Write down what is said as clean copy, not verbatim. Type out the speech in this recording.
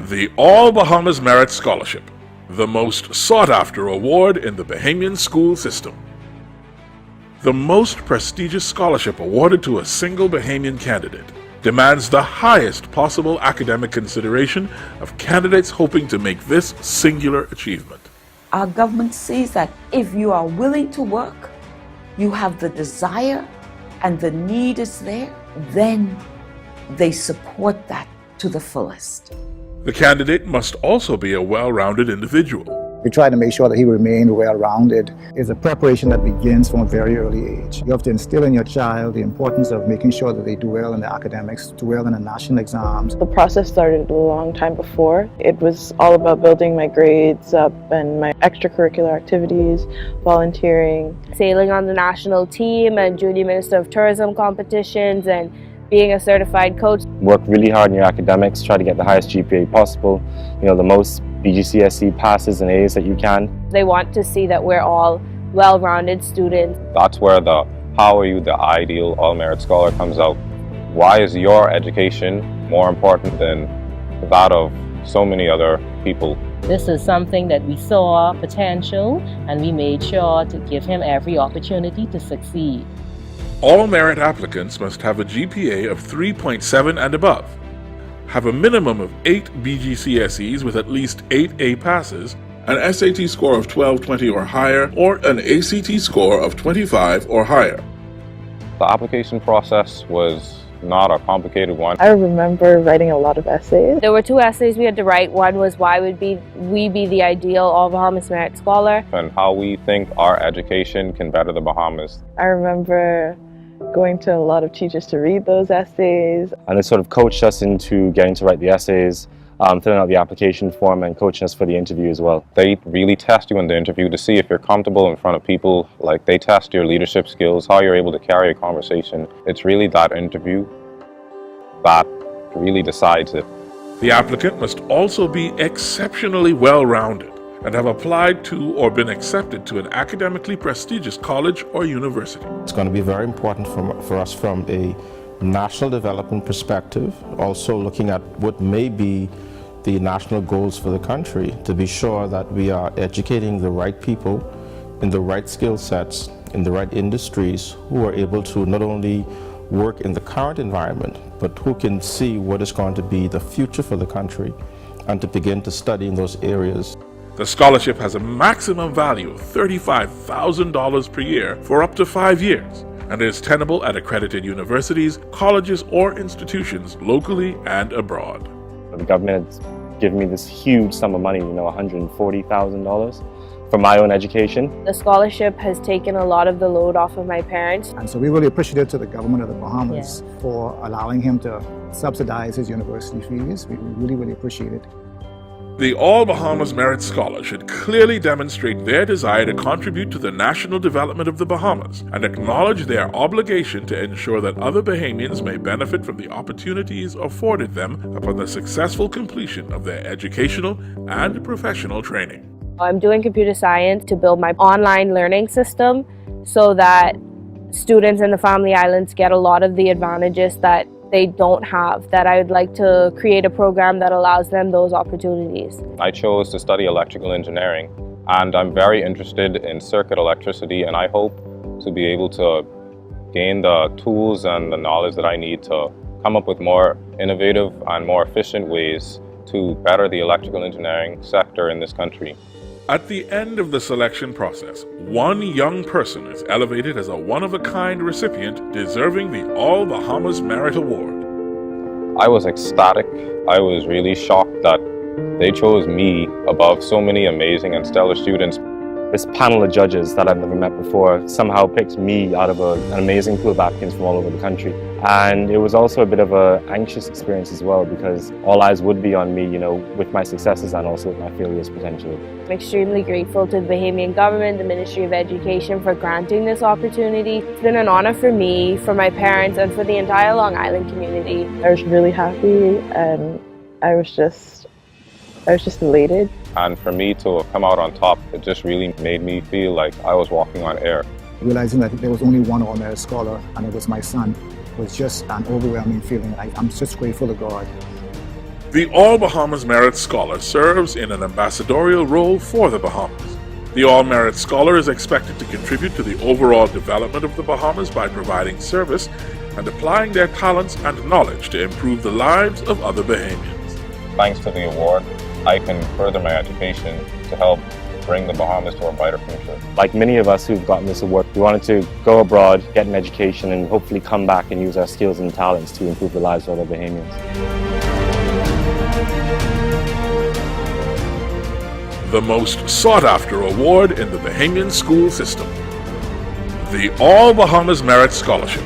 The All Bahamas Merit Scholarship, the most sought-after award in the Bahamian school system. The most prestigious scholarship awarded to a single Bahamian candidate demands the highest possible academic consideration of candidates hoping to make this singular achievement. Our government sees that if you are willing to work, you have the desire, and the need is there, then they support that to the fullest. The candidate must also be a well-rounded individual. We try to make sure that he remained well-rounded. It's a preparation that begins from a very early age. You have to instill in your child the importance of making sure that they do well in the academics, do well in the national exams. The process started a long time before. It was all about building my grades up and my extracurricular activities, volunteering, sailing on the national team and junior minister of tourism competitions, and being a certified coach. Work really hard in your academics, try to get the highest GPA possible, the most BGCSE passes and A's that you can. They want to see that we're all well-rounded students. That's where the how are you the ideal all-merit scholar comes out. Why is your education more important than that of so many other people? This is something that we saw potential, and we made sure to give him every opportunity to succeed. All merit applicants must have a GPA of 3.7 and above, have a minimum of 8 BGCSEs with at least 8 A passes, an SAT score of 1220 or higher, or an ACT score of 25 or higher. The application process was not a complicated one. I remember writing a lot of essays. There were 2 essays we had to write. One was why would we be the ideal All Bahamas Merit Scholar, and how we think our education can better the Bahamas. I remember going to a lot of teachers to read those essays. And it sort of coached us into getting to write the essays, filling out the application form, and coaching us for the interview as well. They really test you in the interview to see if you're comfortable in front of people. Like, they test your leadership skills, how you're able to carry a conversation. It's really that interview that really decides it. The applicant must also be exceptionally well-rounded and have applied to or been accepted to an academically prestigious college or university. It's going to be very important for us from a national development perspective, also looking at what may be the national goals for the country, to be sure that we are educating the right people in the right skill sets, in the right industries, who are able to not only work in the current environment, but who can see what is going to be the future for the country and to begin to study in those areas. The scholarship has a maximum value of $35,000 per year for up to 5 years and is tenable at accredited universities, colleges, or institutions locally and abroad. The government has given me this huge sum of money, $140,000 for my own education. The scholarship has taken a lot of the load off of my parents. And so we're really appreciative to the government of the Bahamas for allowing him to subsidize his university fees. We really, really appreciate it. The All Bahamas Merit Scholar should clearly demonstrate their desire to contribute to the national development of the Bahamas and acknowledge their obligation to ensure that other Bahamians may benefit from the opportunities afforded them upon the successful completion of their educational and professional training. I'm doing computer science to build my online learning system so that students in the Family Islands get a lot of the advantages that they don't have, that I would like to create a program that allows them those opportunities. I chose to study electrical engineering, and I'm very interested in circuit electricity, and I hope to be able to gain the tools and the knowledge that I need to come up with more innovative and more efficient ways to better the electrical engineering sector in this country. At the end of the selection process, one young person is elevated as a one-of-a-kind recipient deserving the All Bahamas Merit Award. I was ecstatic. I was really shocked that they chose me above so many amazing and stellar students. This panel of judges that I've never met before somehow picked me out of an amazing pool of applicants from all over the country. And it was also a bit of an anxious experience as well, because all eyes would be on me, with my successes and also with my failures potentially. I'm extremely grateful to the Bahamian government, the Ministry of Education, for granting this opportunity. It's been an honor for me, for my parents, and for the entire Long Island community. I was really happy, and I was just elated. And for me to have come out on top, it just really made me feel like I was walking on air. Realizing that there was only one all-merit scholar, and it was my son, was just an overwhelming feeling. I'm just grateful to God. The All Bahamas Merit Scholar serves in an ambassadorial role for the Bahamas. The All Merit Scholar is expected to contribute to the overall development of the Bahamas by providing service and applying their talents and knowledge to improve the lives of other Bahamians. Thanks to the award, I can further my education to help bring the Bahamas to a brighter future. Like many of us who've gotten this award, we wanted to go abroad, get an education, and hopefully come back and use our skills and talents to improve the lives of other Bahamians. The most sought-after award in the Bahamian school system. The All Bahamas Merit Scholarship.